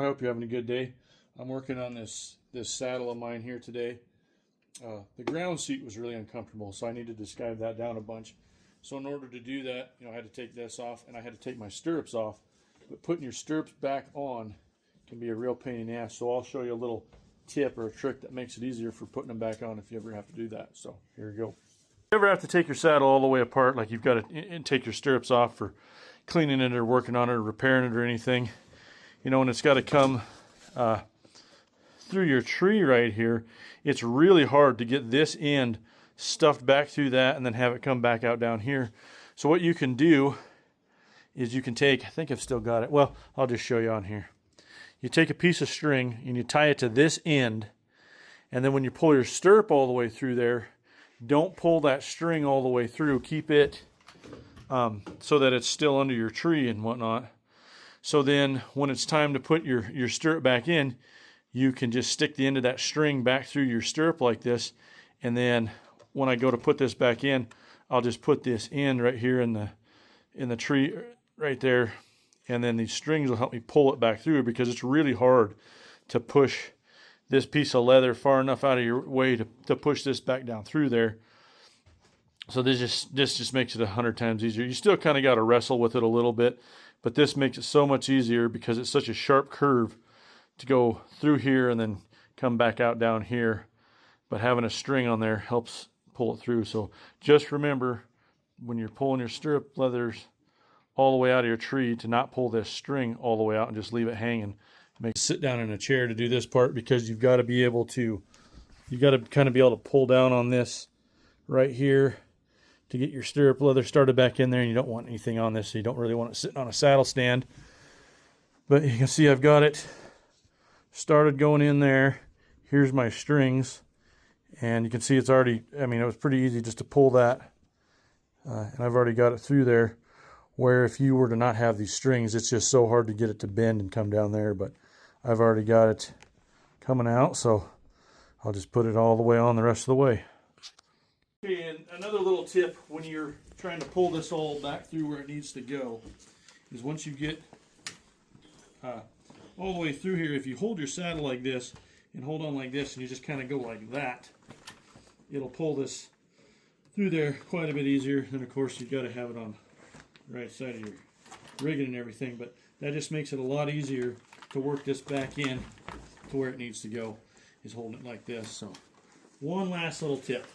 hope you're having a good day. I'm working on this saddle of mine here today. The ground seat was really uncomfortable, so I needed to skive that down a bunch. So in order to do that, I had to take this off and I had to take my stirrups off. But putting your stirrups back on can be a real pain in the ass. So I'll show you a little tip or a trick that makes it easier for putting them back on if you ever have to do that. So here we go. If you ever have to take your saddle all the way apart, like you've got to take your stirrups off for cleaning it or working on it or repairing it or anything, and it's got to come through your tree right here, it's really hard to get this end stuffed back through that and then have it come back out down here. So what you can do is you can take, I think I've still got it, well, I'll just show you on here. You take a piece of string and you tie it to this end, and then when you pull your stirrup all the way through there, don't pull that string all the way through. Keep it so that it's still under your tree and whatnot. So then when it's time to put your stirrup back in, you can just stick the end of that string back through your stirrup like this. And then when I go to put this back in, I'll just put this end right here in the tree right there. And then these strings will help me pull it back through, because it's really hard to push this piece of leather far enough out of your way to push this back down through there. So this just makes it 100 times easier. You still kind of got to wrestle with it a little bit, but this makes it so much easier because it's such a sharp curve to go through here and then come back out down here. But having a string on there helps pull it through. So just remember, when you're pulling your stirrup leathers all the way out of your tree, to not pull this string all the way out and just leave it hanging. Sit down in a chair to do this part, because you've got to be able to, kind of be able to pull down on this right here to get your stirrup leather started back in there. And you don't want anything on this, so you don't really want it sitting on a saddle stand. But you can see I've got it started going in there. Here's my strings, and you can see it's already, it was pretty easy just to pull that, and I've already got it through there, where if you were to not have these strings, it's just so hard to get it to bend and come down there. But I've already got it coming out, so I'll just put it all the way on the rest of the way. Okay, and another little tip when you're trying to pull this all back through where it needs to go is, once you get all the way through here, if you hold your saddle like this and hold on like this and you just kind of go like that, it'll pull this through there quite a bit easier. And of course you've got to have it on the right side of your rigging and everything, but that just makes it a lot easier to work this back in to where it needs to go, is holding it like this. So one last little tip.